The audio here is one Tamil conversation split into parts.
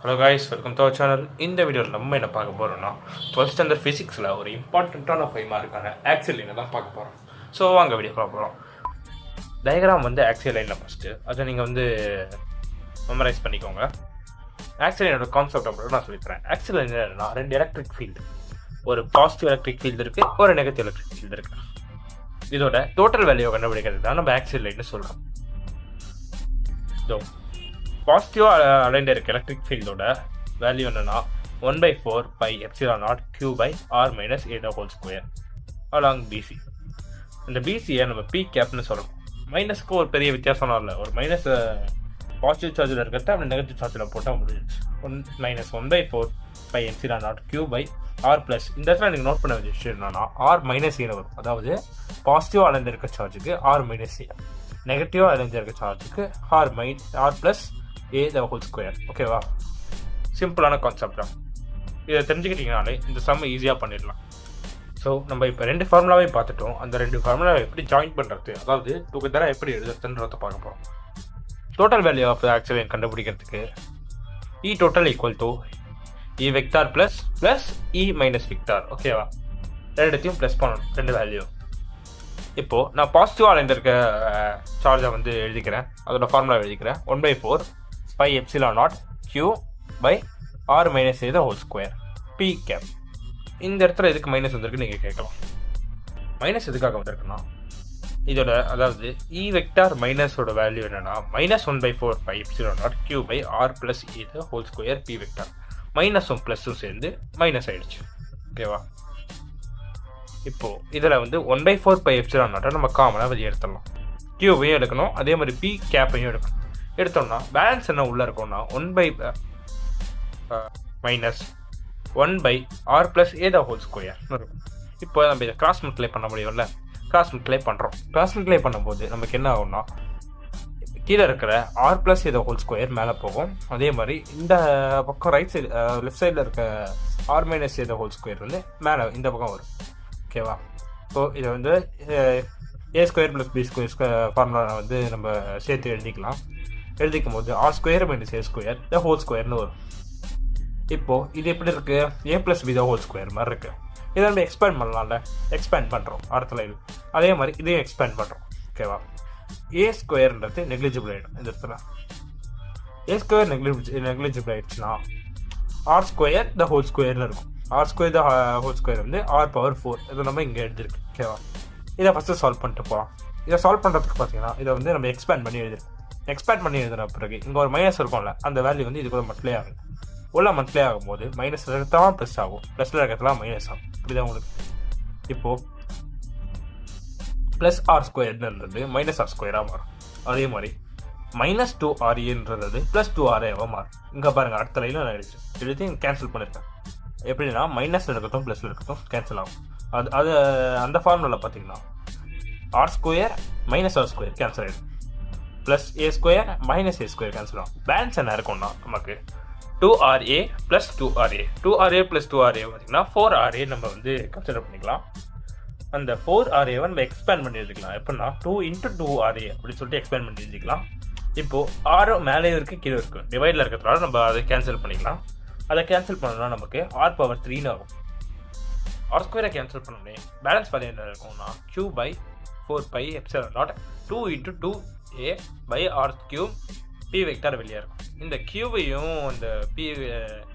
Hello guys, welcome to our channel. இந்த வீடியோவில் நம்ம என்ன பார்க்க போகிறோம்னா 12th ஸ்டாண்டர்ட் ஃபிசிக்ஸில் ஒரு இம்பார்ட்டண்ட்டான 5 மார்க்கான ஆக்சியல் லைனை தான் பார்க்க போகிறோம். ஸோ வாங்க வீடியோ பார்க்க போகிறோம். டயக்ராம் வந்து ஆக்சியல் லைனில் ஃபஸ்ட்டு அதை நீங்கள் வந்து மெமரைஸ் பண்ணிக்கோங்க. ஆக்சியல் லைனோட கான்செப்ட் அப்படின்னு நான் சொல்லித்தரேன். ஆக்சியல் லைன் என்னன்னா, 2 எலக்ட்ரிக் ஃபீல்டு, ஒரு பாசிட்டிவ் எலக்ட்ரிக் ஃபீல்டு இருக்குது, ஒரு நெகட்டிவ் எலக்ட்ரிக் ஃபீல்டு இருக்குது. இதோட டோட்டல் வேல்யூவை கண்டுபிடிக்கிறது தான் நம்ம ஆக்சியல் லைன்னு சொல்கிறோம். ஸோ பாசிட்டிவாக அலைன்ட் இருக்க எலக்ட்ரிக் ஃபீல்டோட வேல்யூ என்னன்னா 1/4 pi epsilon naught q by r minus a whole square along BC. இந்த பிசியை நம்ம பி கேப்னு சொல்லணும். மைனஸ்க்கு ஒரு பெரிய வித்தியாசம் இல்லை. ஒரு மைனஸ் பாசிட்டிவ் சார்ஜில் இருக்கிறத அப்படி நெகட்டிவ் சார்ஜில் போட்டால் முடிஞ்சிச்சு. -1/4 pi epsilon naught q by r plus. இந்த இடத்துல நீங்கள் நோட் பண்ண வேண்டிய விஷயம் என்னன்னா, ஆர் மைனஸ் ஏன்னு வரும். அதாவது பாசிட்டிவாக அலைன்ட் இருக்க சார்ஜுக்கு ஆர் மைனஸ் ஏ, நெகட்டிவாக அலைன்ட் இருக்க சார்ஜுக்கு R plus a the whole square. ஓகேவா? சிம்பிளான கான்செப்ட் தான். இதை தெரிஞ்சுக்கிட்டீங்கனாலே இந்த சம் ஈஸியாக பண்ணிடலாம். ஸோ நம்ம இப்போ 2 ஃபார்முலாவே பார்த்துட்டோம். அந்த 2 ஃபார்முலாவை எப்படி ஜாயின் பண்ணுறது, அதாவது டுகெதராக எப்படி எழுதுறதுன்றத பார்க்க போகிறோம். Total value of axial line கண்டுபிடிக்கிறதுக்கு E total equal to E vector plus E minus vector. ஓகேவா? ரெண்டுத்தையும் ப்ளஸ் பண்ணணும், 2 வேல்யூ. இப்போது நான் பாசிட்டிவாக அலைன்ட் இருக்க சார்ஜை வந்து எழுதிக்கிறேன். அதோட ஃபார்முலா எழுதிக்கிறேன். 1/4 pi epsilon naught q by r minus a the whole square p cap. இந்த இடத்துல எதுக்கு மைனஸ் வந்திருக்கு நீங்கள் கேட்கலாம். மைனஸ் எதுக்காக வந்திருக்குன்னா, இதோட அதாவது இ வெக்டார் மைனஸோட வேல்யூ என்னன்னா -1/4 pi epsilon naught q by r plus a the whole square p vector. மைனஸும் ப்ளஸும் சேர்ந்து மைனஸ் ஆயிடுச்சு. ஓகேவா? இப்போது இதில் வந்து 1/4 pi epsilon naught நம்ம காமனாக வெளியே எடுத்துடலாம். க்யூவையும் எடுக்கணும், அதே மாதிரி பி கேப்பையும் எடுக்கணும். எடுத்தோம்னா பேலன்ஸ் என்ன உள்ளே இருக்கும்னா 1/-1/r plus a the whole square இருக்கும். இப்போ நம்ம இதை கிராஸ் மல்டிப்ளை பண்ண முடியும்ல. கிராஸ் மல்டிப்ளை பண்ணுறோம். கிராஸ் மல்டிப்ளை பண்ணும்போது நமக்கு என்ன ஆகும்னா, கீழே இருக்கிற r plus a the whole square மேலே போகும். அதே மாதிரி இந்த பக்கம் ரைட் சைடு லெஃப்ட் சைடில் இருக்க r minus a the whole square வந்து மேலே இந்த பக்கம் வரும். ஓகேவா? ஸோ இதை வந்து a square plus B square formula வந்து நம்ம சேர்த்து எழுதிக்கும் போது r square minus a square the whole ஸ்கொயர்னு வரும். இப்போது இது எப்படி இருக்குது, a plus B the whole square மாதிரி இருக்குது. இதை நம்ம எக்ஸ்பேண்ட் பண்ணலாம்ல. எக்ஸ்பேண்ட் பண்ணுறோம் அடுத்த லைன். அதே மாதிரி இதையும் எக்ஸ்பேண்ட் பண்ணுறோம். ஓகேவா? a ஸ்கொயர்ன்றது நெக்லிஜிபிள் ஆகிடும். இந்த இடத்துல a ஸ்கொயர் நெக்லிஜிபிள் ஆகிடுச்சுன்னா r ஸ்கொயர் த ஹோல் ஸ்கொயர்னு இருக்கும். r square the whole square வந்து r⁴. இதை நம்ம இங்கே எழுதிருக்கு. ஓகேவா? இதை ஃபஸ்ட்டு சால்வ் பண்ணிட்டு போகலாம். இதை சால்வ் பண்ணுறதுக்கு பார்த்தீங்கன்னா இதை வந்து நம்ம எக்ஸ்பேண்ட் பண்ணி எழுதிருக்கோம். எக்ஸ்பேண்ட் பண்ணி எழுதுன பிறகு இங்கே ஒரு மைனஸ் இருக்கும்ல, அந்த வேல்யூ வந்து இது கூட மல்டிப்ளை ஆகுது. உள்ள மல்டிப்ளை ஆகும்போது மைனஸ் இருக்கிறதெல்லாம் ப்ளஸ் ஆகும், ப்ளஸில் இருக்கிறதெல்லாம் மைனஸ் ஆகும். இப்படிதான் உங்களுக்கு. இப்போது ப்ளஸ் ஆர் ஸ்கொயர்ன்றது மைனஸ் ஆர் ஸ்கொயராக மாறும். அதே மாதிரி -2ra ப்ளஸ் 2ra மாறும். இங்கே பாருங்கள், அடுத்த லைனில் நான் எழுதி கேன்சல் பண்ணியிருக்கேன். எப்படின்னா மைனஸில் இருக்கட்டும் ப்ளஸில் இருக்கட்டும் கேன்சல் ஆகும். அது அந்த ஃபார்முலாவில் பார்த்தீங்கன்னா R square minus R square cancel ஆகிடும். Plus a square minus a square cancel ஆகும். பேலன்ஸ் என்ன இருக்கும்னா நமக்கு 2ra plus 2ra plus 2ra பார்த்தீங்கன்னா 4ra நம்ம வந்து கன்சிடர் பண்ணிக்கலாம். அந்த 4ra நம்ம எக்ஸ்பேண்ட் பண்ணி எழுதிக்கலாம். எப்படின்னா 2 × 2ra அப்படின்னு சொல்லிட்டு எக்ஸ்பேண்ட் பண்ணி எழுதிக்கலாம். இப்போது r மேலே இருக்குது, கீழே இருக்குது, டிவைடில் இருக்கிறதுனால நம்ம அதை கேன்சல் பண்ணிக்கலாம். அதை கேன்சல் பண்ணோம்னா நமக்கு r⁻3 ஆகும். r ஸ்கொயரை கேன்சல் பண்ணோடனே பேலன்ஸ் வேல்யூ என்ன இருக்கும்னா q/4 pi epsilon naught 2 × 2a by r³ p vector வெளியே இருக்கும். இந்த க்யூவையும் இந்த p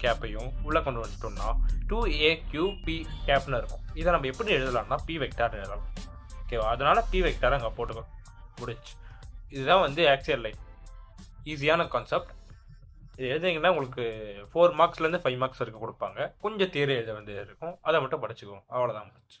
கேப்பையும் உள்ளே கொண்டு வந்துட்டோம்னா 2aq p கேப்னு இருக்கும். இதை நம்ம எப்படி எழுதலாம்னா p வெக்டார்னு எழுதலாம். ஓகேவா? அதனால p வெக்டார் அங்கே போட்டுக்கோ முடிச்சு. இதுதான் வந்து ஆக்சியல் லைன். ஈஸியான கான்செப்ட். இது எழுதிங்கன்னா உங்களுக்கு 4 மார்க்ஸ்லேருந்து 5 மார்க்ஸ் வரைக்கும் கொடுப்பாங்க. கொஞ்சம் தியரி எழுத வேண்டியது இருக்கும். அதை மட்டும் படிச்சுக்குவோம். அவ்வளோதான் முடிச்சு.